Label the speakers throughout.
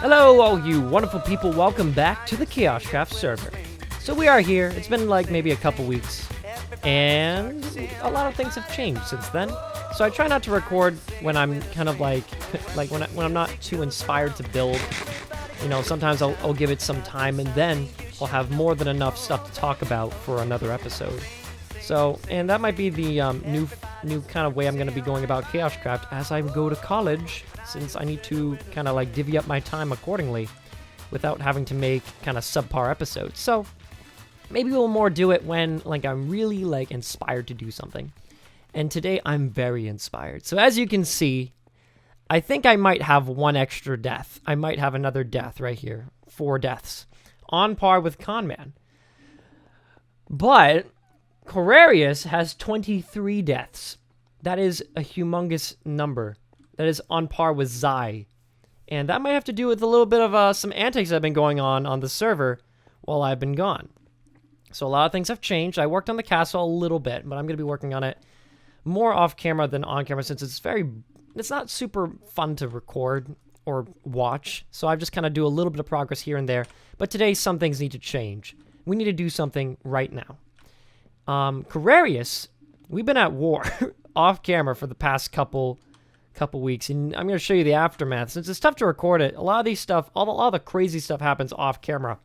Speaker 1: Hello, all you wonderful people. Welcome back to the KaoshKraft server. So we are here. It's been like maybe a couple weeks, and a lot of things have changed since then. So I try not to record when I'm kind of like when I'm not too inspired to build. You know, sometimes I'll give it some time, and then I'll have more than enough stuff to talk about for another episode. So, and that might be the new kind of way I'm going to be going about KaoshKraft as I go to college, since I need to kind of like divvy up my time accordingly without having to make kind of subpar episodes. So maybe we'll more do it when like I'm really like inspired to do something. And today I'm very inspired. So as you can see, I think I might have one extra death. I might have another death right here. 4 deaths. On par with Conman. But Corarius has 23 deaths. That is a humongous number. That is on par with Zai. And that might have to do with a little bit of some antics that have been going on the server while I've been gone. So a lot of things have changed. I worked on the castle a little bit, but I'm going to be working on it more off camera than on camera, since it's not super fun to record or watch. So I just kind of do a little bit of progress here and there. But today some things need to change. We need to do something right now. Corarius, we've been at war off camera for the past couple weeks, and I'm going to show you the aftermath. Since it's tough to record it, a lot of these stuff, all the crazy stuff happens off camera,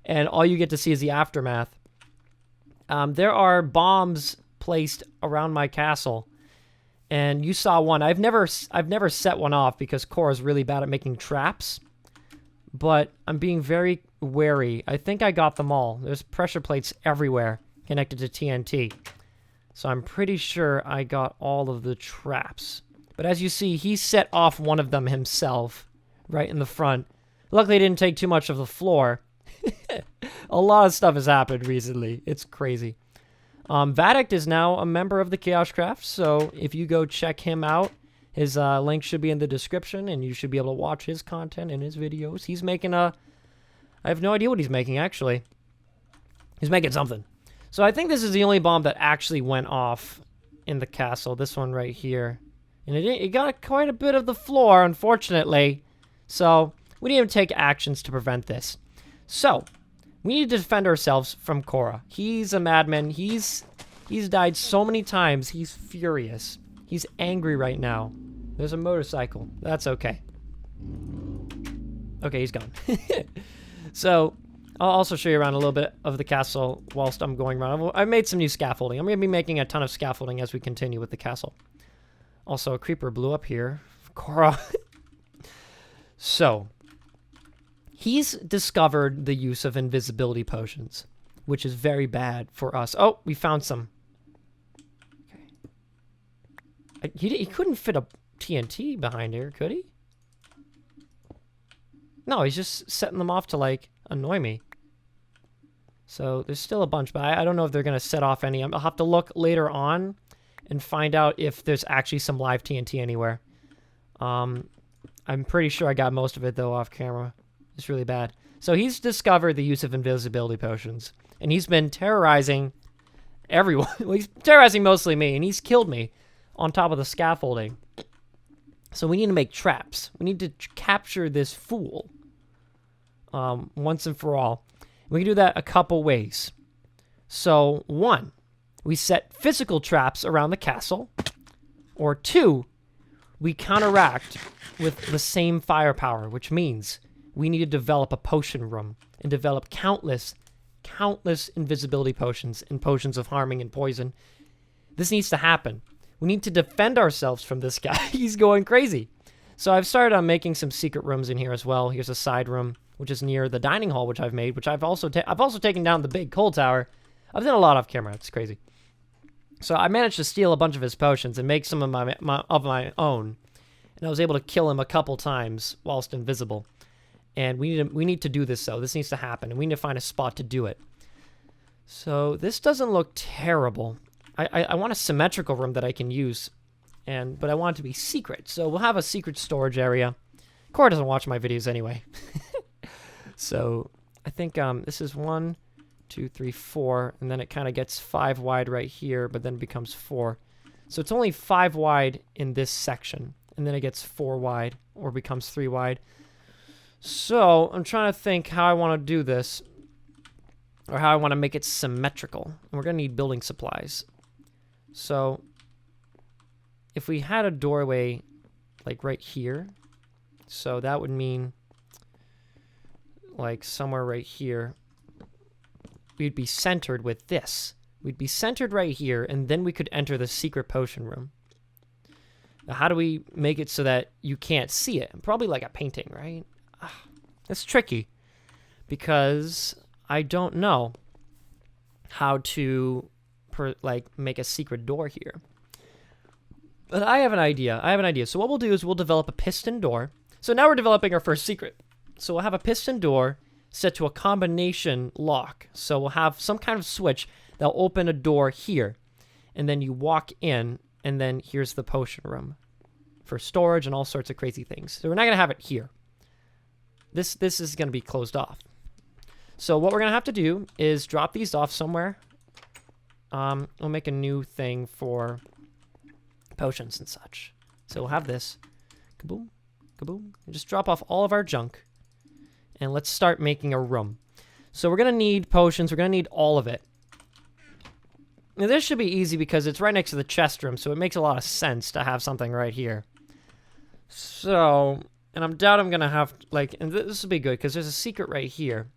Speaker 1: and all you get to see is the aftermath. There are bombs placed around my castle, and you saw one. I've never set one off because Cora's really bad at making traps, but I'm being very wary. I think I got them all. There's pressure plates everywhere connected to TNT. So I'm pretty sure I got all of the traps. But as you see, he set off one of them himself right in the front. Luckily, it didn't take too much of the floor. A lot of stuff has happened recently. It's crazy. Vadict is now a member of the KaoshKraft, so if you go check him out, his link should be in the description, and you should be able to watch his content and his videos. He's making I have no idea what he's making, actually. He's making something. So I think this is the only bomb that actually went off in the castle. This one right here. And it got quite a bit of the floor, unfortunately. So we need to take actions to prevent this. So we need to defend ourselves from Cora. He's a madman. He's died so many times. He's furious. He's angry right now. There's a motorcycle. That's okay. Okay, he's gone. So I'll also show you around a little bit of the castle whilst I'm going around. I made some new scaffolding. I'm going to be making a ton of scaffolding as we continue with the castle. Also, a creeper blew up here. Cora. So, he's discovered the use of invisibility potions, which is very bad for us. Oh, we found some. Okay. He couldn't fit a TNT behind here, could he? No, he's just setting them off to, like, annoy me. So there's still a bunch, but I don't know if they're going to set off any. I'll have to look later on and find out if there's actually some live TNT anywhere. I'm pretty sure I got most of it, though, off camera. It's really bad. So he's discovered the use of invisibility potions, and he's been terrorizing everyone. Well, he's terrorizing mostly me, and he's killed me on top of the scaffolding. So we need to make traps. We need to capture this fool once and for all. We can do that a couple ways. So, 1, we set physical traps around the castle. Or 2, we counteract with the same firepower, which means we need to develop a potion room and develop countless invisibility potions and potions of harming and poison. This needs to happen. We need to defend ourselves from this guy. He's going crazy. So I've started on making some secret rooms in here as well. Here's a side room, which is near the dining hall, which I've made, which I've also taken down the big coal tower. I've done a lot off camera. It's crazy. So I managed to steal a bunch of his potions and make some of my own. And I was able to kill him a couple times whilst invisible. And we need to do this, though. This needs to happen, and we need to find a spot to do it. So this doesn't look terrible. I want a symmetrical room that I can use, but I want it to be secret. So we'll have a secret storage area. Cora doesn't watch my videos anyway. So I think this is 1, 2, 3, 4, and then it kind of gets 5 wide right here, but then becomes 4. So it's only 5 wide in this section. and then it gets 4 wide or becomes 3 wide. So I'm trying to think how I want to do this, or how I want to make it symmetrical. And we're going to need building supplies. So if we had a doorway like right here, so that would mean like somewhere right here, we'd be centered with this. We'd be centered right here, and then we could enter the secret potion room. Now, how do we make it so that you can't see it? Probably like a painting, right? It's tricky because I don't know how to make a secret door here. But I have an idea. So what we'll do is we'll develop a piston door. So now we're developing our first secret. So we'll have a piston door set to a combination lock. So we'll have some kind of switch that'll open a door here. And then you walk in, and then here's the potion room for storage and all sorts of crazy things. So we're not going to have it here. This is going to be closed off. So what we're going to have to do is drop these off somewhere. We'll make a new thing for potions and such. So we'll have this. Kaboom, kaboom. And just drop off all of our junk. And let's start making a room. So we're going to need potions. We're going to need all of it. Now this should be easy because it's right next to the chest room, so it makes a lot of sense to have something right here. So, and I doubt I'm going to have, like, and this will be good because there's a secret right here.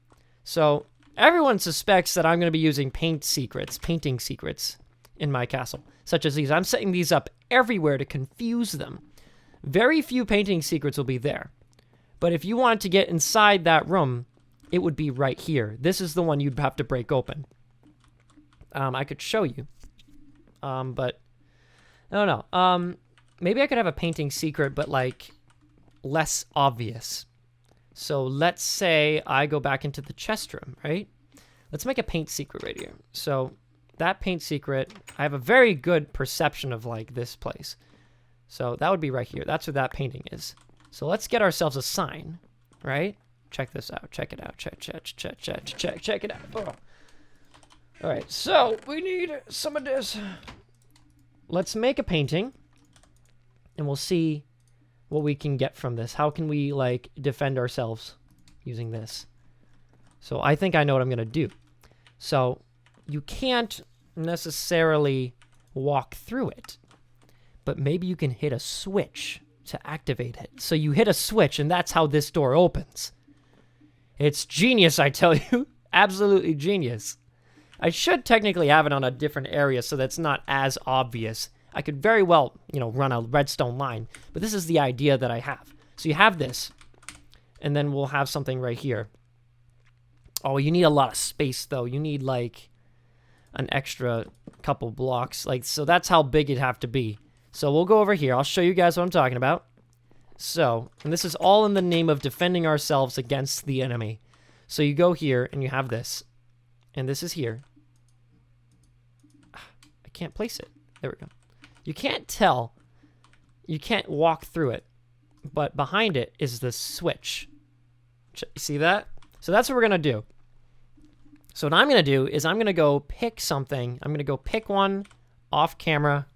Speaker 1: So everyone suspects that I'm going to be using painting secrets in my castle, such as these. I'm setting these up everywhere to confuse them. Very few painting secrets will be there. But if you wanted to get inside that room, it would be right here. This is the one you'd have to break open. I could show you. But I don't know. Maybe I could have a painting secret, but like less obvious. So let's say I go back into the chest room, right? Let's make a paint secret right here. So that paint secret, I have a very good perception of like this place. So that would be right here. That's where that painting is. So let's get ourselves a sign, right? Check this out. Check it out. Check it out. Oh. All right. So we need some of this. Let's make a painting, and we'll see what we can get from this. How can we like defend ourselves using this? So I think I know what I'm gonna do. So you can't necessarily walk through it, but maybe you can hit a switch to activate it. So you hit a switch, and that's how this door opens. It's genius, I tell you. Absolutely genius. I should technically have it on a different area so that's not as obvious. I could very well, run a redstone line, but this is the idea that I have. So you have this, and then we'll have something right here. Oh, you need a lot of space, though. You need, like, an extra couple blocks. So that's how big it'd have to be. So we'll go over here. I'll show you guys what I'm talking about. So, and this is all in the name of defending ourselves against the enemy. So you go here, and you have this. And this is here. I can't place it. There we go. You can't tell. You can't walk through it. But behind it is the switch. See that? So that's what we're going to do. So what I'm going to do is I'm going to go pick something. I'm going to go pick one off camera.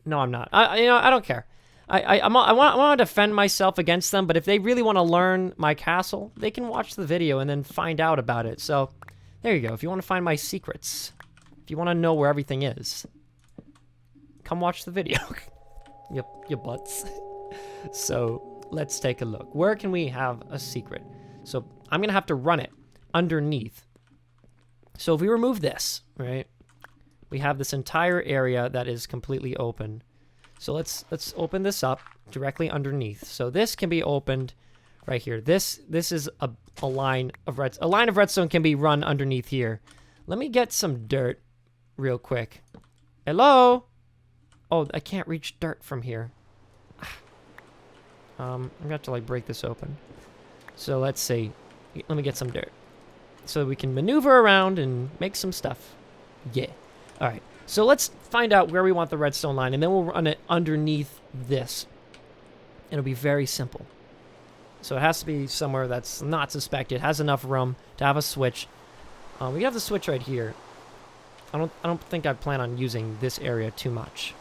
Speaker 1: No, I'm not. I don't care. I want to defend myself against them, but if they really want to learn my castle, they can watch the video and then find out about it. So there you go. If you want to find my secrets, if you want to know where everything is, come watch the video. Your butts. So let's take a look. Where can we have a secret? So I'm going to have to run it underneath. So if we remove this, right, we have this entire area that is completely open. So let's open this up directly underneath. So this can be opened right here. This is a line of redstone. A line of redstone can be run underneath here. Let me get some dirt real quick. Hello? Oh, I can't reach dirt from here. I'm gonna have to like break this open. So let's see. Let me get some dirt. So we can maneuver around and make some stuff. Yeah. All right. So let's find out where we want the redstone line, and then we'll run it underneath this. It'll be very simple. So it has to be somewhere that's not suspected, has enough room to have a switch. We have the switch right here. I don't think I plan on using this area too much.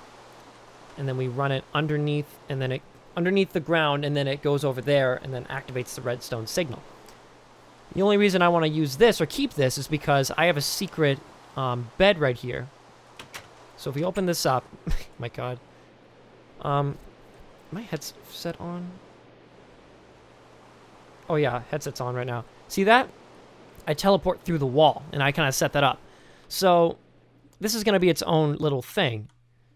Speaker 1: and then we run it underneath, and then it underneath the ground, and then it goes over there and then activates the redstone signal. The only reason I want to use this or keep this is because I have a secret bed right here. So if we open this up, my God, my headset on? Oh yeah, headset's on right now. See that? I teleport through the wall, and I kind of set that up. So this is going to be its own little thing.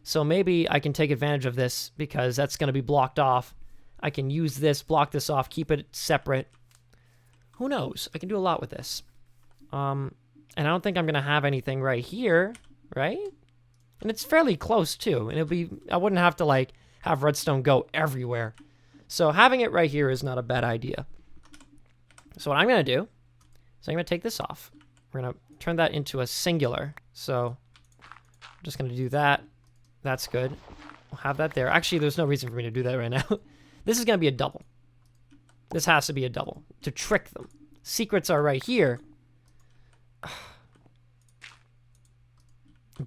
Speaker 1: So maybe I can take advantage of this because that's going to be blocked off. I can use this, block this off, keep it separate. Who knows? I can do a lot with this. And I don't think I'm going to have anything right here, right? And it's fairly close too. And I wouldn't have to like have redstone go everywhere. So having it right here is not a bad idea. So what I'm going to do is I'm going to take this off. We're going to turn that into a singular. So I'm just going to do that. That's good. We'll have that there. Actually, there's no reason for me to do that right now. This is going to be a double. This has to be a double to trick them. Secrets are right here.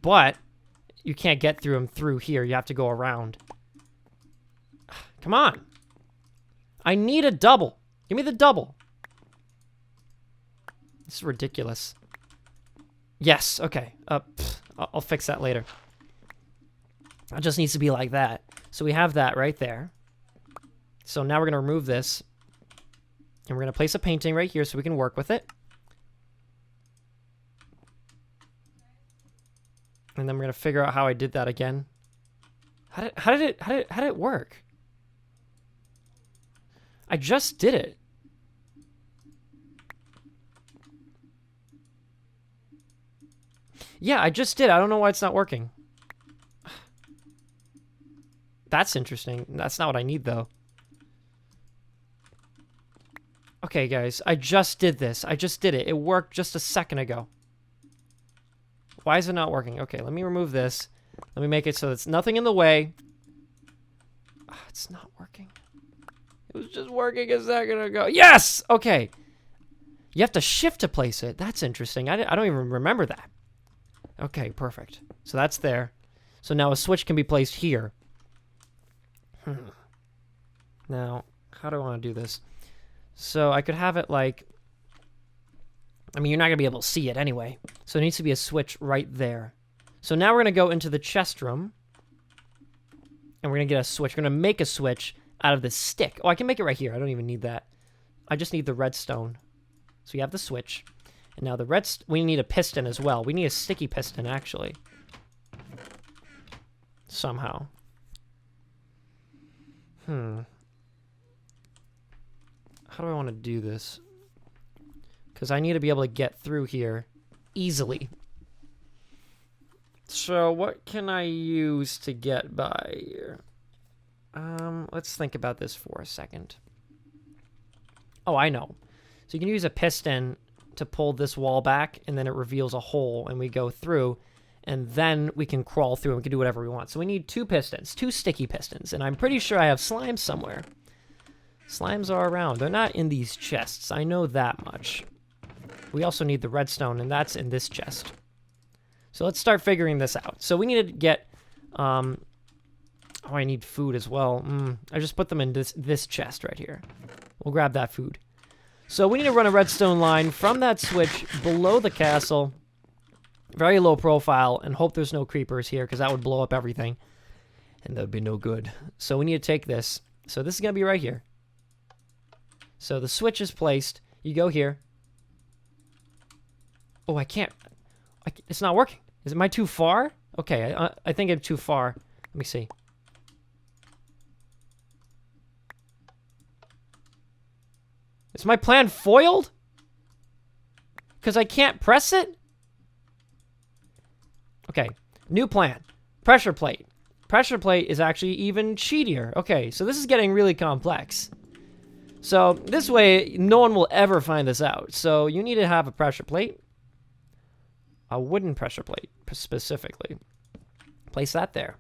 Speaker 1: But you can't get through them through here. You have to go around. Come on. I need a double. Give me the double. This is ridiculous. Yes, okay. I'll fix that later. It just needs to be like that. So we have that right there. So now we're going to remove this. And we're going to place a painting right here so we can work with it. And then we're going to figure out how I did that again. How did it work? I just did it. Yeah, I just did. I don't know why it's not working. That's interesting. That's not what I need, though. Okay, guys. I just did this. I just did it. It worked just a second ago. Why is it not working? Okay, let me remove this. Let me make it so it's nothing in the way. It's not working. It was just working a second ago. Yes! Okay. You have to shift to place it. That's interesting. I don't even remember that. Okay, perfect. So that's there. So now a switch can be placed here. Now, how do I want to do this? So I could have it like... I mean, you're not going to be able to see it anyway. So there needs to be a switch right there. So now we're going to go into the chest room. And we're going to get a switch. We're going to make a switch out of this stick. Oh, I can make it right here. I don't even need that. I just need the redstone. So we have the switch. And now we need a piston as well. We need a sticky piston, actually. Somehow. How do I want to do this? Because I need to be able to get through here easily. So what can I use to get by here? Let's think about this for a second. Oh, I know. So you can use a piston to pull this wall back, and then it reveals a hole, and we go through, and then we can crawl through, and we can do whatever we want. So we need 2 pistons, 2 sticky pistons, and I'm pretty sure I have slimes somewhere. Slimes are around. They're not in these chests. I know that much. We also need the redstone, and that's in this chest. So let's start figuring this out. So we need to get... oh, I need food as well. I just put them in this chest right here. We'll grab that food. So we need to run a redstone line from that switch below the castle. Very low profile, and hope there's no creepers here, because that would blow up everything. And that would be no good. So we need to take this. So this is going to be right here. So the switch is placed. You go here. Oh, I can't. It's not working. Am I too far? Okay, I think I'm too far. Let me see. Is my plan foiled? Because I can't press it? Okay, new plan. Pressure plate. Pressure plate is actually even cheatier. Okay, so this is getting really complex. So this way, no one will ever find this out. So you need to have a pressure plate. A wooden pressure plate, specifically. Place that there.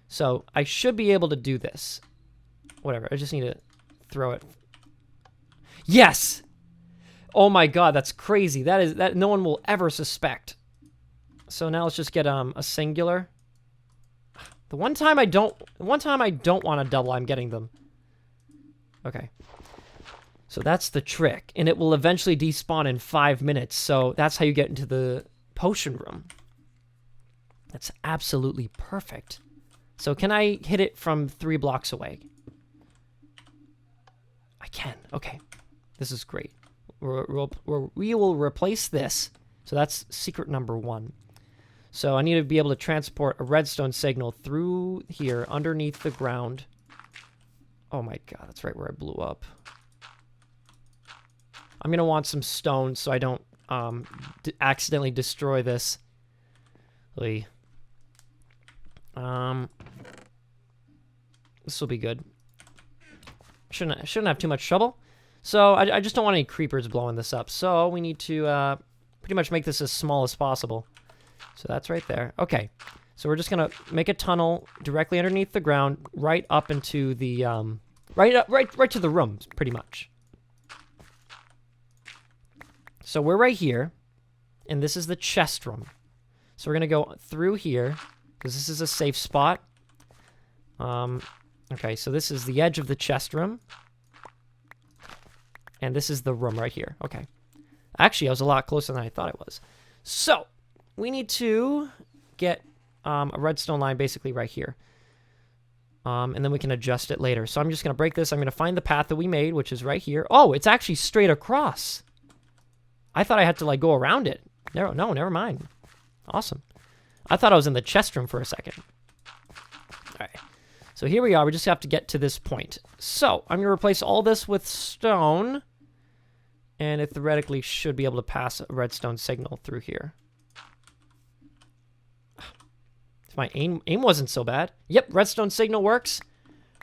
Speaker 1: So I should be able to do this. Whatever, I just need to throw it. Yes! Oh my god, that's crazy. That no one will ever suspect. So now let's just get a singular. The one time I don't want to double, I'm getting them. Okay. So that's the trick. And it will eventually despawn in 5 minutes. So that's how you get into the potion room. That's absolutely perfect. So can I hit it from 3 blocks away? I can. Okay. This is great. We will replace this. So that's secret number 1. So I need to be able to transport a redstone signal through here underneath the ground. Oh my god, that's right where I blew up. I'm going to want some stone so I don't accidentally destroy this. This will be good. Shouldn't have too much trouble. So I just don't want any creepers blowing this up. So we need to pretty much make this as small as possible. So that's right there. Okay. So we're just going to make a tunnel directly underneath the ground, right up into the right to the rooms, pretty much. So we're right here, and this is the chest room. So we're going to go through here, because this is a safe spot. Okay, so this is the edge of the chest room. And this is the room right here. Okay. Actually, I was a lot closer than I thought I was. So, we need to get a redstone line basically right here. And then we can adjust it later. So I'm just going to break this. I'm going to find the path that we made, which is right here. Oh, it's actually straight across. I thought I had to, like, go around it. No, never mind. Awesome. I thought I was in the chest room for a second. All right. So here we are. We just have to get to this point. So I'm going to replace all this with stone. And it theoretically should be able to pass a redstone signal through here. My aim wasn't so bad. Yep, redstone signal works.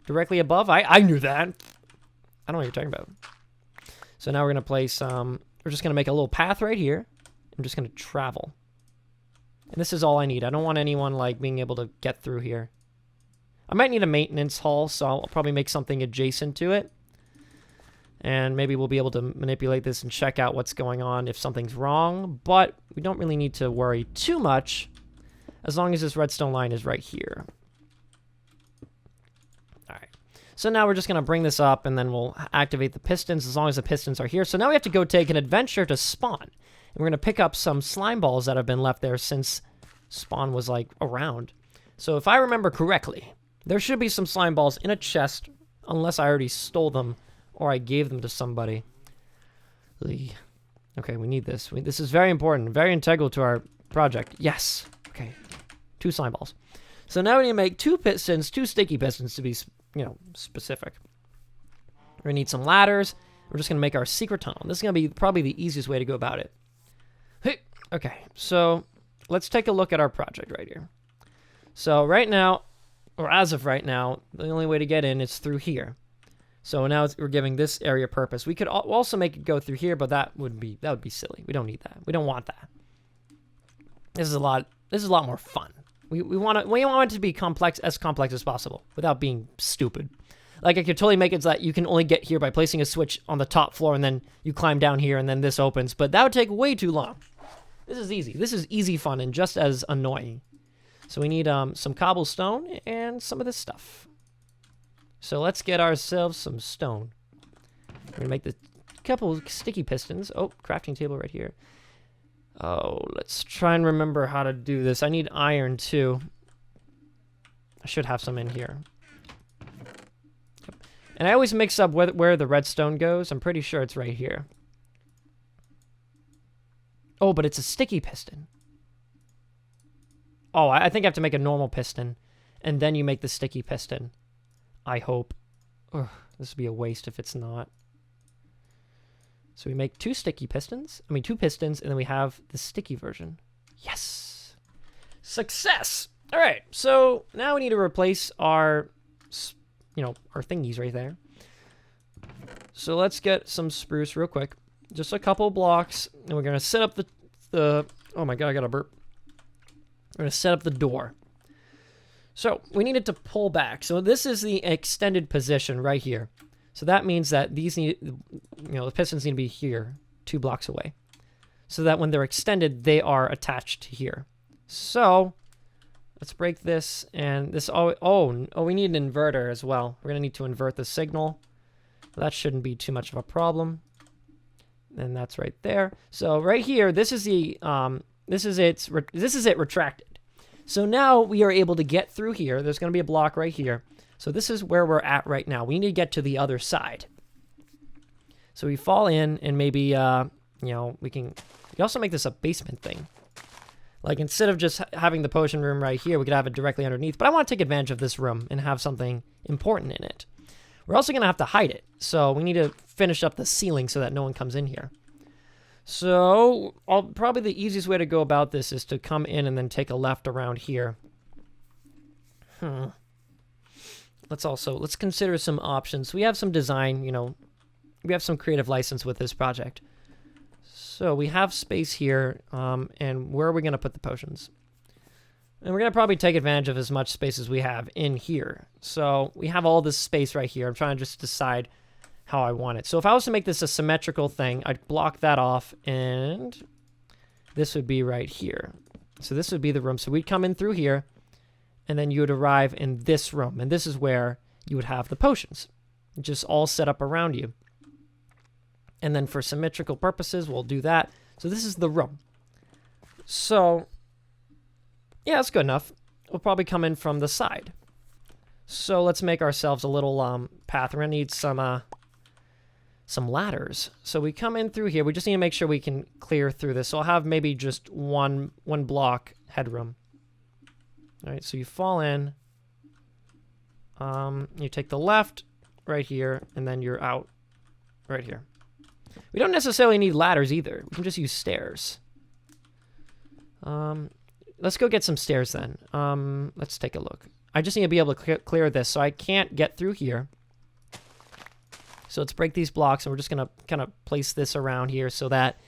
Speaker 1: Directly above. I knew that. I don't know what you're talking about. So now we're going to place... we're just going to make a little path right here. I'm just going to travel. And this is all I need. I don't want anyone, like, being able to get through here. I might need a maintenance hall, so I'll probably make something adjacent to it. And maybe we'll be able to manipulate this and check out what's going on if something's wrong. But we don't really need to worry too much as long as this redstone line is right here. All right. So now we're just going to bring this up, and then we'll activate the pistons as long as the pistons are here. So now we have to go take an adventure to spawn. And we're going to pick up some slime balls that have been left there since spawn was, like, around. So if I remember correctly, there should be some slime balls in a chest, unless I already stole them or I gave them to somebody. Okay, we need this. This is very important, very integral to our project. Yes. Okay. 2 slime balls. So now we need to make 2 pistons, 2 sticky pistons to be, specific. We're going to need some ladders. We're just going to make our secret tunnel. This is going to be probably the easiest way to go about it. Hey. Okay, so let's take a look at our project right here. So right now, or as of right now, the only way to get in is through here. So now we're giving this area purpose. We could also make it go through here, but that would be silly. We don't need that. We don't want that. This is a lot more fun. We want it to be complex as possible without being stupid. Like, I could totally make it so that you can only get here by placing a switch on the top floor, and then you climb down here, and then this opens. But that would take way too long. This is easy. This is easy fun and just as annoying. So we need some cobblestone and some of this stuff. So let's get ourselves some stone. We're going to make the couple sticky pistons. Oh, crafting table right here. Oh, let's try and remember how to do this. I need iron, too. I should have some in here. And I always mix up where the redstone goes. I'm pretty sure it's right here. Oh, but it's a sticky piston. Oh, I think I have to make a normal piston. And then you make the sticky piston. I hope. Ugh, this would be a waste if it's not. So we make 2 pistons, and then we have the sticky version. Yes! Success! All right, so now we need to replace our, our thingies right there. So let's get some spruce real quick. Just a couple blocks, and we're going to set up the oh my god, I got a burp. We're going to set up the door. So we need it to pull back. So this is the extended position right here. So that means that these need, the pistons need to be here, 2 blocks away. So that when they're extended, they are attached to here. So let's break this and this. We need an inverter as well. We're gonna need to invert the signal. That shouldn't be too much of a problem. And that's right there. So right here, this is the this is it retracted. So now we are able to get through here. There's gonna be a block right here. So this is where we're at right now. We need to get to the other side. So we fall in and maybe you know, we also make this a basement thing. Like, instead of just having the potion room right here, we could have it directly underneath. But I want to take advantage of this room and have something important in it. We're also going to have to hide it. So we need to finish up the ceiling so that no one comes in here. So probably the easiest way to go about this is to come in and then take a left around here. Let's consider some options. We have some design, you know, we have some creative license with this project. So we have space here, and where are we going to put the potions? And we're going to probably take advantage of as much space as we have in here. So we have all this space right here. I'm trying to just decide how I want it. So if I was to make this a symmetrical thing, I'd block that off, and this would be right here. So this would be the room. So we'd come in through here, and then you would arrive in this room. And this is where you would have the potions, just all set up around you. And then for symmetrical purposes, we'll do that. So this is the room. So, yeah, that's good enough. We'll probably come in from the side. So let's make ourselves a little path. We're going to need some ladders. So we come in through here. We just need to make sure we can clear through this. So I'll have maybe just one block headroom. All right, so you fall in. You take the left right here, and then you're out right here. We don't necessarily need ladders either. We can just use stairs. Let's go get some stairs then. Let's take a look. I just need to be able to clear this, so I can't get through here. So let's break these blocks, and we're just going to kind of place this around here so that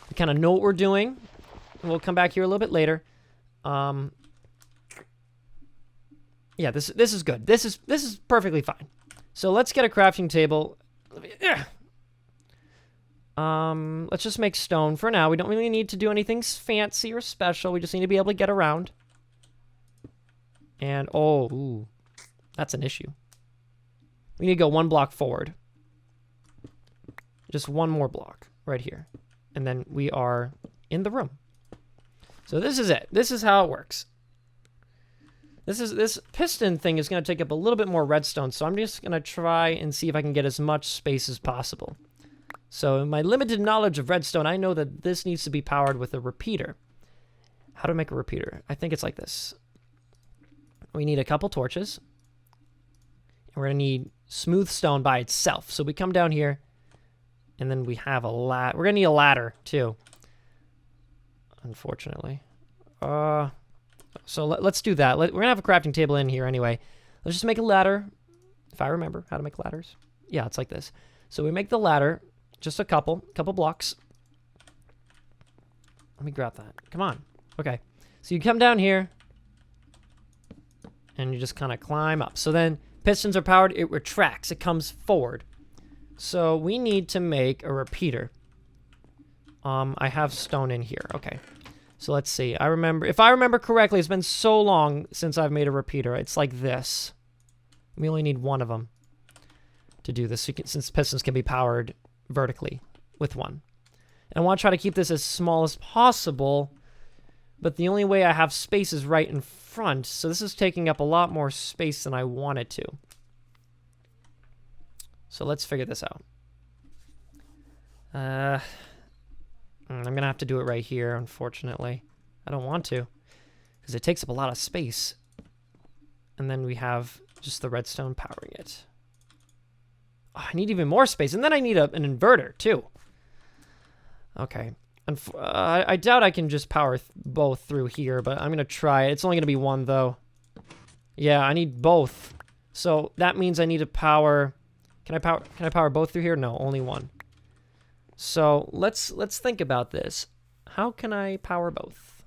Speaker 1: we kind of know what we're doing. And we'll come back here a little bit later. Yeah, this is good. This is perfectly fine. So let's get a crafting table. Let's just make stone for now. We don't really need to do anything fancy or special. We just need to be able to get around. And, ooh, that's an issue. We need to go one block forward. Just one more block right here. And then we are in the room. So this is it. This is how it works. This piston thing is going to take up a little bit more redstone, so I'm just going to try and see if I can get as much space as possible. So in my limited knowledge of redstone, I know that this needs to be powered with a repeater. How to make a repeater? I think it's like this. We need a couple torches. And we're going to need smooth stone by itself. So we come down here, and then we have a ladder. We're going to need a ladder, too. Unfortunately. So let's do that. We're going to have a crafting table in here anyway. Let's just make a ladder, if I remember how to make ladders. Yeah, it's like this. So we make the ladder, just a couple blocks. Let me grab that. Come on. Okay. So you come down here, and you just kind of climb up. So then pistons are powered. It retracts. It comes forward. So we need to make a repeater. I have stone in here. Okay. So let's see. If I remember correctly, it's been so long since I've made a repeater. It's like this. We only need one of them to do this, since pistons can be powered vertically with one. And I want to try to keep this as small as possible, but the only way I have space is right in front, so this is taking up a lot more space than I want it to. So let's figure this out. I'm going to have to do it right here, unfortunately. I don't want to, because it takes up a lot of space. And then we have just the redstone powering it. Oh, I need even more space, and then I need an inverter, too. Okay. I doubt I can just power both through here, but I'm going to try it. It's only going to be one, though. Yeah, I need both. So that means I need to power... Can I power both through here? No, only one. So let's think about this. How can I power both?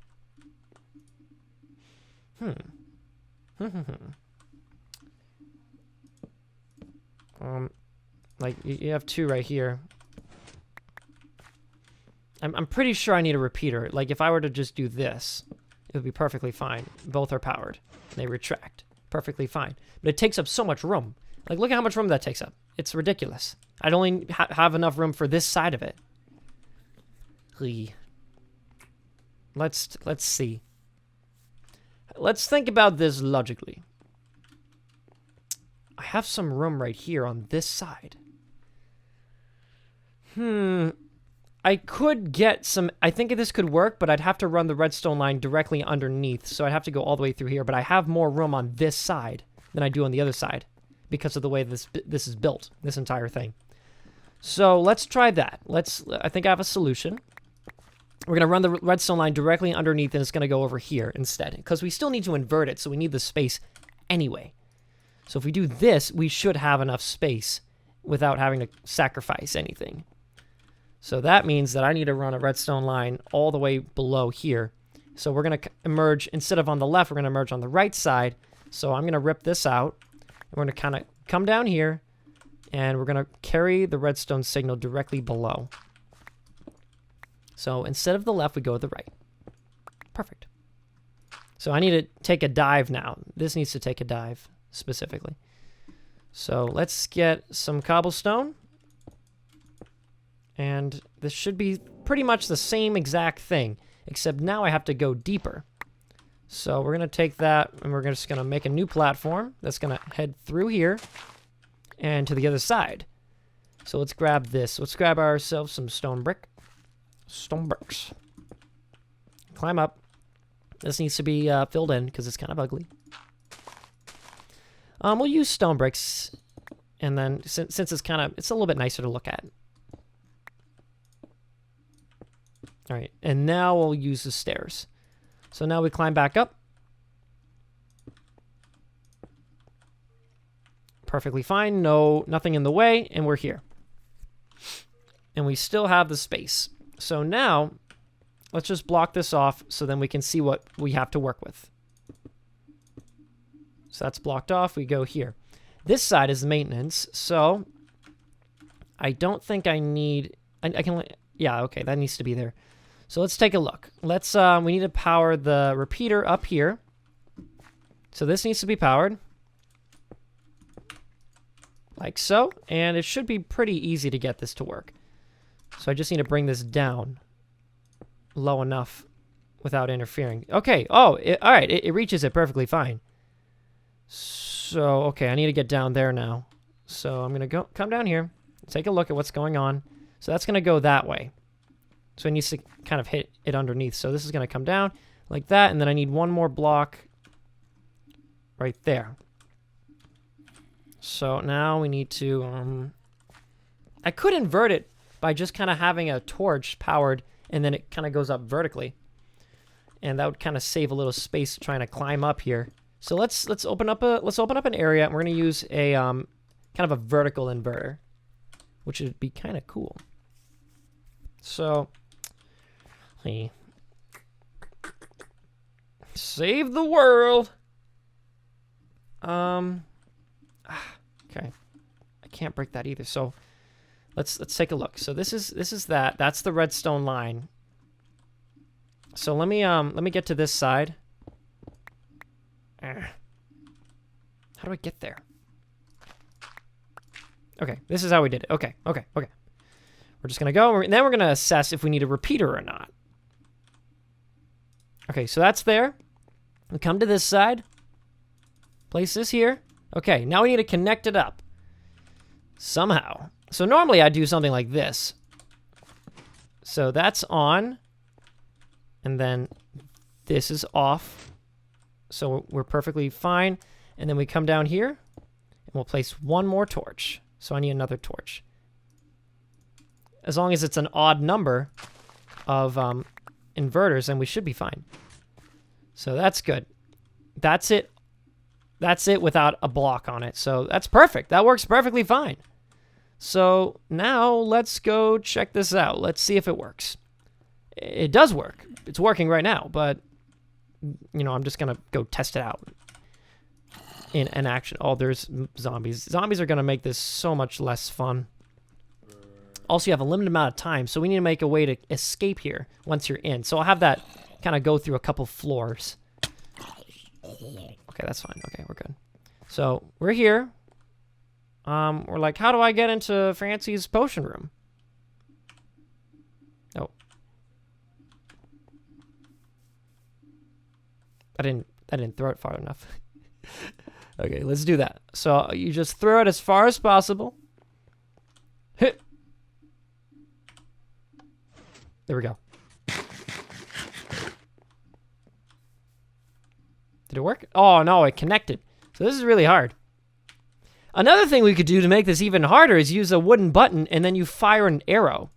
Speaker 1: Like you have two right here. I'm pretty sure I need a repeater. Like if I were to just do this, it would be perfectly fine. Both are powered. They retract. Perfectly fine. But it takes up so much room. Like, look at how much room that takes up. It's ridiculous. I'd only have enough room for this side of it. Let's see. Let's think about this logically. I have some room right here on this side. I could get some... I think this could work, but I'd have to run the redstone line directly underneath, so I'd have to go all the way through here. But I have more room on this side than I do on the other side because of the way this is built, this entire thing. So let's try that. I think I have a solution. We're going to run the redstone line directly underneath, and it's going to go over here instead, because we still need to invert it, so we need the space anyway. So if we do this, we should have enough space without having to sacrifice anything. So that means that I need to run a redstone line all the way below here. So we're going to emerge, instead of on the left, we're going to emerge on the right side. So I'm going to rip this out. We're going to kind of come down here, and we're going to carry the redstone signal directly below. So instead of the left, we go to the right. Perfect. So I need to take a dive now. This needs to take a dive, specifically. So let's get some cobblestone. And this should be pretty much the same exact thing, except now I have to go deeper. So we're going to take that, and we're just going to make a new platform that's going to head through here and to the other side. So let's grab this. Let's grab ourselves some stone brick. Stone bricks. Climb up. This needs to be filled in because it's kind of ugly. We'll use stone bricks, and then since it's a little bit nicer to look at. All right, and now we'll use the stairs. So now we climb back up. Perfectly fine, nothing in the way, and we're here. And we still have the space. So now, let's just block this off so then we can see what we have to work with. So that's blocked off, we go here. This side is maintenance, so I don't think I need, I can, yeah, okay, that needs to be there. So let's take a look. We need to power the repeater up here. So this needs to be powered. Like so. And it should be pretty easy to get this to work. So I just need to bring this down low enough without interfering. Okay. Oh, all right. It reaches it perfectly fine. So, okay, I need to get down there now. So I'm going to come down here, take a look at what's going on. So that's going to go that way. So it needs to kind of hit it underneath. So this is going to come down like that, and then I need one more block right there. So now we need to... I could invert it by just kind of having a torch powered, and then it kind of goes up vertically. And that would kind of save a little space trying to climb up here. So let's open up an area, and we're going to use a kind of a vertical inverter, which would be kind of cool. So... Hey. Save the world. Okay. I can't break that either. So let's take a look. So this is that. That's the redstone line. So let me get to this side. How do I get there? Okay, this is how we did it. Okay. We're just gonna go, and then we're gonna assess if we need a repeater or not. Okay, so that's there. We come to this side. Place this here. Okay, now we need to connect it up. Somehow. So normally I do something like this. So that's on. And then this is off. So we're perfectly fine. And then we come down here. And we'll place one more torch. So I need another torch. As long as it's an odd number of inverters, then we should be fine. So that's good. That's it. That's it without a block on it. So that's perfect. That works perfectly fine. So now let's go check this out. Let's see if it works. It does work. It's working right now, but you know, I'm just going to go test it out in action. Oh, there's zombies. Zombies are going to make this so much less fun. Also, you have a limited amount of time, so we need to make a way to escape here once you're in. So I'll have that kind of go through a couple floors. Okay, that's fine. Okay, we're good. So we're here. We're like, how do I get into Fancy's potion room? Oh. I didn't throw it far enough. Okay, let's do that. So you just throw it as far as possible. Hit. There we go. Did it work? Oh no, it connected. So this is really hard. Another thing we could do to make this even harder is use a wooden button and then you fire an arrow.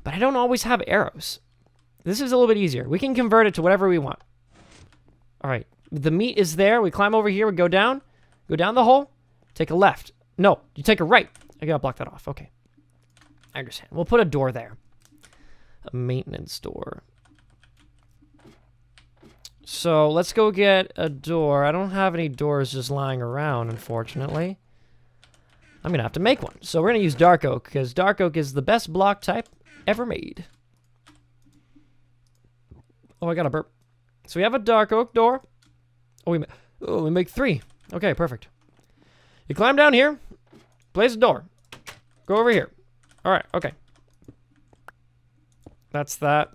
Speaker 1: But I don't always have arrows. This is a little bit easier. We can convert it to whatever we want. All right, the meat is there. We climb over here, we go down the hole, take a left. No, you take a right. I gotta block that off. Okay, I understand. We'll put a door there. A maintenance door. So let's go get a door. I don't have any doors just lying around, unfortunately. I'm gonna have to make one. So we're gonna use dark oak because dark oak is the best block type ever made. Oh, I got a burp. So we have a dark oak door. Oh, we make 3. Okay, perfect. You climb down here, place a door. Go over here. All right, okay. That's that.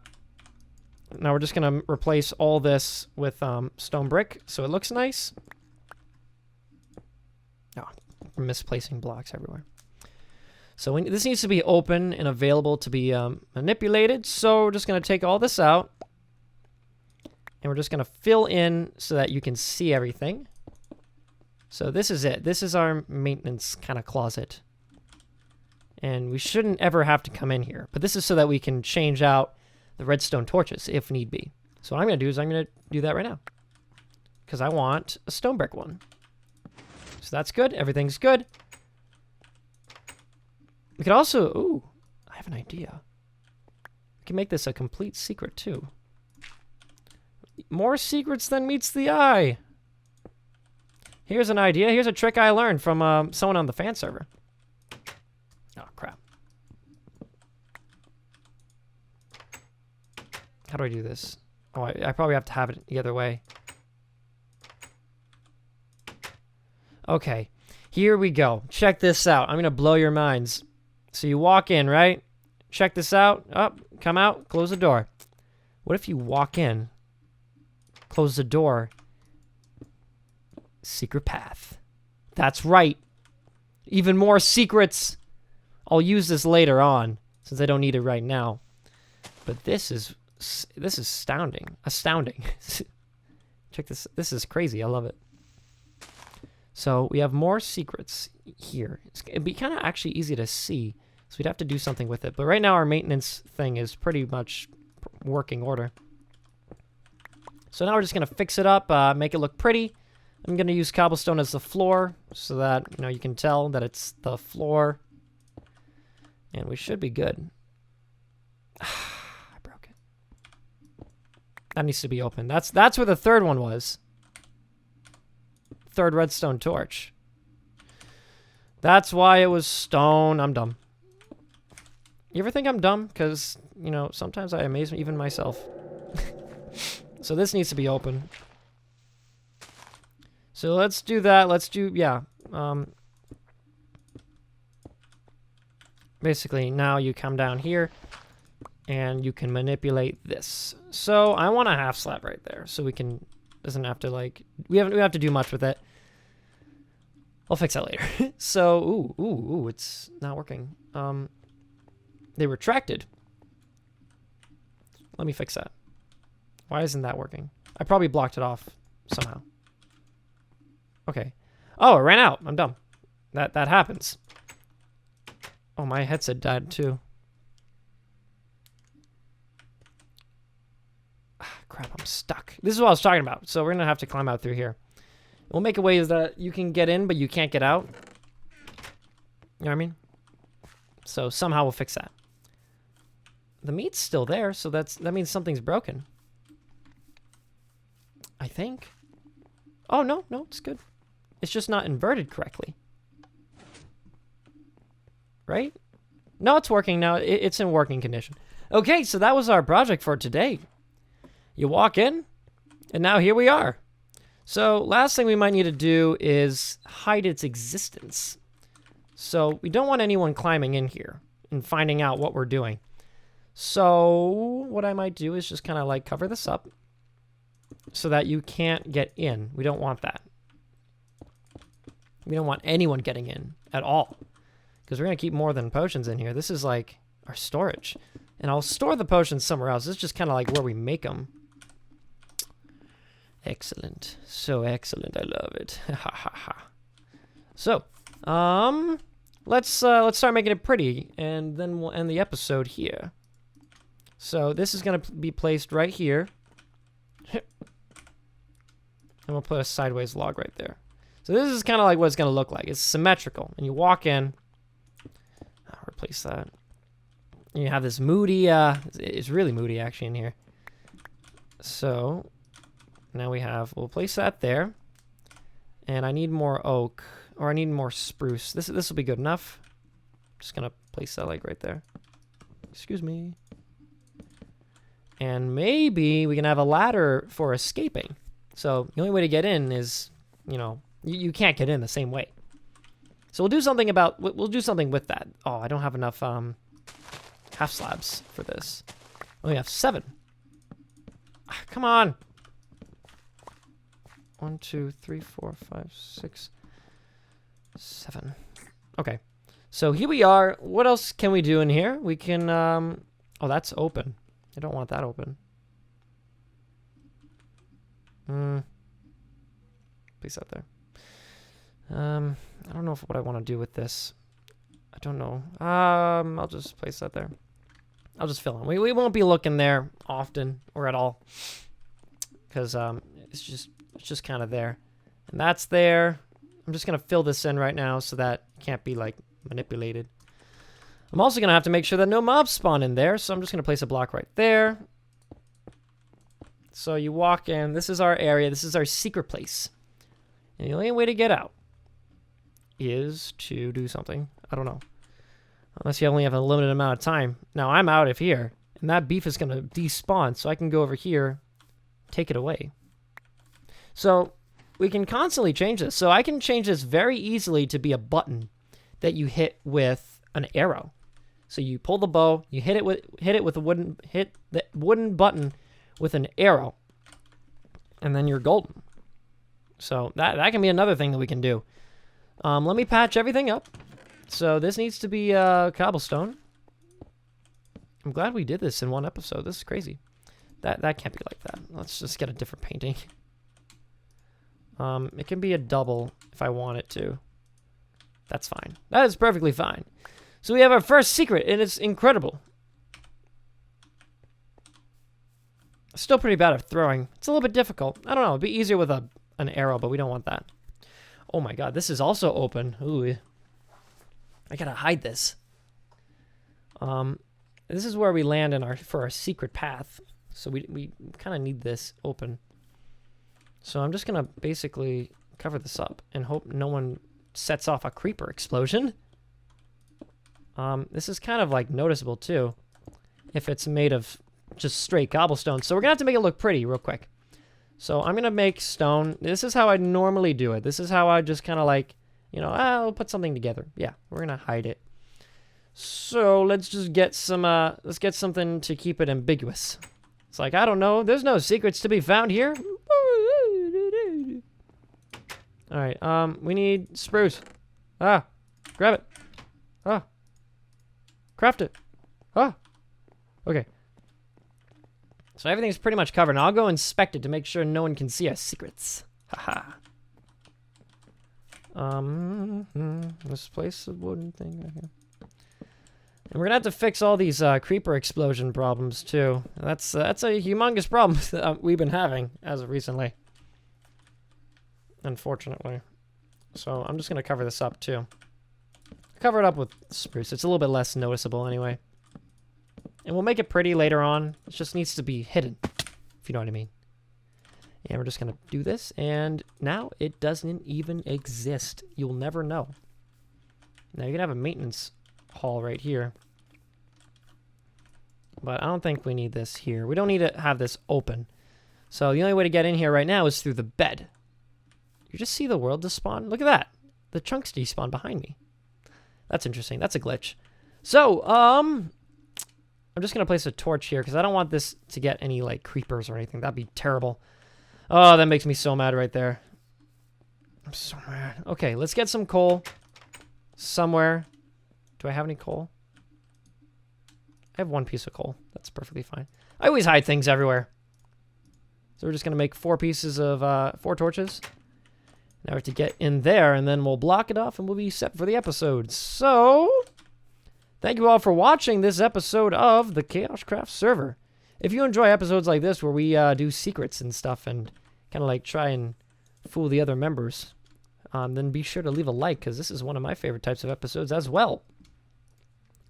Speaker 1: Now we're just gonna replace all this with stone brick so it looks nice. Oh, we're misplacing blocks everywhere. So this needs to be open and available to be manipulated. So we're just gonna take all this out. And we're just going to fill in so that you can see everything. So this is it. This is our maintenance kind of closet. And we shouldn't ever have to come in here. But this is so that we can change out the redstone torches if need be. So what I'm going to do is I'm going to do that right now. Because I want a stone brick one. So that's good. Everything's good. We could also... Ooh, I have an idea. We can make this a complete secret too. More secrets than meets the eye. Here's an idea. Here's a trick I learned from someone on the fan server. Oh, crap. How do I do this? Oh, I probably have to have it the other way. Okay. Here we go. Check this out. I'm going to blow your minds. So you walk in, right? Check this out. Up, come out, close the door. What if you walk in? Close the door. Secret path. That's right. Even more secrets. I'll use this later on since I don't need it right now. But this is astounding. Astounding. Check this. This is crazy. I love it. So we have more secrets here. It'd be kind of actually easy to see. So we'd have to do something with it. But right now our maintenance thing is pretty much working order. So now we're just going to fix it up, make it look pretty. I'm going to use cobblestone as the floor so that, you know, you can tell that it's the floor. And we should be good. I broke it. That needs to be open. That's where the third one was. Third redstone torch. That's why it was stone. I'm dumb. You ever think I'm dumb? Because, you know, sometimes I amaze even myself. So this needs to be open. So let's do that. Let's do, yeah. Basically, now you come down here and you can manipulate this. So I want a half slab right there so we can, doesn't have to like, we have to do much with it. I'll fix that later. So, ooh, it's not working. They retracted. Let me fix that. Why isn't that working? I probably blocked it off somehow. Okay. Oh, it ran out. I'm dumb. That happens. Oh, my headset died too. Ah, crap, I'm stuck. This is what I was talking about. So we're gonna have to climb out through here. We'll make a way that you can get in, but you can't get out. You know what I mean? So somehow we'll fix that. The meat's still there, so that means something's broken. I think. Oh, no, it's good. It's just not inverted correctly. Right? No, it's working now. It's in working condition. Okay, so that was our project for today. You walk in, and now here we are. So last thing we might need to do is hide its existence. So we don't want anyone climbing in here and finding out what we're doing. So what I might do is just kind of like cover this up so that you can't get in. We don't want that. We don't want anyone getting in at all, because we're going to keep more than potions in here. This is like our storage. And I'll store the potions somewhere else. This is just kind of like where we make them. Excellent. So excellent. I love it. Ha ha ha. So, let's start making it pretty, and then we'll end the episode here. So this is going to be placed right here. And we'll put a sideways log right there. So this is kind of like what it's going to look like. It's symmetrical. And you walk in. I'll replace that. And you have this moody, it's really moody actually in here. So now we'll place that there. And I need more oak, or I need more spruce. This will be good enough. Just going to place that like right there. Excuse me. And maybe we can have a ladder for escaping. So the only way to get in is, you know, you can't get in the same way. So we'll do something with that. Oh, I don't have enough half slabs for this. I only have 7. Ah, come on. 1, 2, 3, 4, 5, 6, 7. Okay. So here we are. What else can we do in here? We can, oh, that's open. I don't want that open. Place that there. I don't know what I want to do with this. I don't know. I'll just place that there. I'll just fill in. We won't be looking there often or at all, because it's just kind of there, and that's there. I'm just gonna fill this in right now so that it can't be like manipulated. I'm also gonna have to make sure that no mobs spawn in there, so I'm just gonna place a block right there. So you walk in. This is our area. This is our secret place, and the only way to get out is to do something. I don't know. Unless you only have a limited amount of time. Now I'm out of here, and that beef is going to despawn, so I can go over here, take it away. So we can constantly change this. So I can change this very easily to be a button that you hit with an arrow. So you pull the bow, you hit it with the wooden button with an arrow, and then you're golden. So that can be another thing that we can do. Let me patch everything up. So this needs to be cobblestone. I'm glad we did this in one episode. This is crazy. That can't be like that. Let's just get a different painting. It can be a double if I want it to. That's fine. That is perfectly fine. So we have our first secret, and it's incredible. Still pretty bad at throwing. It's a little bit difficult. I don't know. It'd be easier with an arrow, but we don't want that. Oh my god, this is also open. Ooh. I gotta hide this. This is where we land for our secret path. So we kind of need this open. So I'm just gonna basically cover this up and hope no one sets off a creeper explosion. This is kind of like noticeable too, if it's made of just straight cobblestone. So we're gonna have to make it look pretty real quick. So I'm gonna make stone. This is how I normally do it. This is how I just kind of like, you know, I'll put something together. Yeah, we're gonna hide it. So let's just get some, let's get something to keep it ambiguous. It's like, I don't know, there's no secrets to be found here. All right, we need spruce. Ah, grab it. Ah, craft it. Ah, okay. So everything's pretty much covered. Now I'll go inspect it to make sure no one can see our secrets. Haha. Let's place a wooden thing right here. And we're gonna have to fix all these creeper explosion problems too. That's a humongous problem that we've been having as of recently, unfortunately. So I'm just gonna cover this up too. Cover it up with spruce. It's a little bit less noticeable anyway. And we'll make it pretty later on. It just needs to be hidden, if you know what I mean. And we're just going to do this. And now it doesn't even exist. You'll never know. Now you can have a maintenance hall right here. But I don't think we need this here. We don't need to have this open. So the only way to get in here right now is through the bed. You just see the world despawn? Look at that. The chunks despawn behind me. That's interesting. That's a glitch. So, I'm just going to place a torch here because I don't want this to get any, like, creepers or anything. That'd be terrible. Oh, that makes me so mad right there. I'm so mad. Okay, let's get some coal somewhere. Do I have any coal? I have one piece of coal. That's perfectly fine. I always hide things everywhere. So we're just going to make 4 pieces of, 4 torches. Now we have to get in there, and then we'll block it off, and we'll be set for the episode. So, thank you all for watching this episode of the KaoshKraft server. If you enjoy episodes like this where we do secrets and stuff and kind of like try and fool the other members, then be sure to leave a like, because this is one of my favorite types of episodes as well.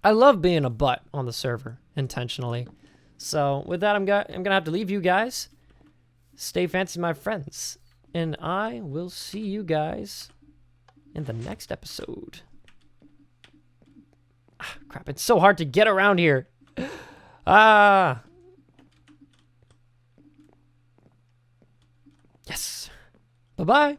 Speaker 1: I love being a butt on the server, intentionally. So, with that, I'm going to have to leave you guys. Stay fancy, my friends. And I will see you guys in the next episode. Ah, crap, it's so hard to get around here. Ah. Yes. Bye-bye.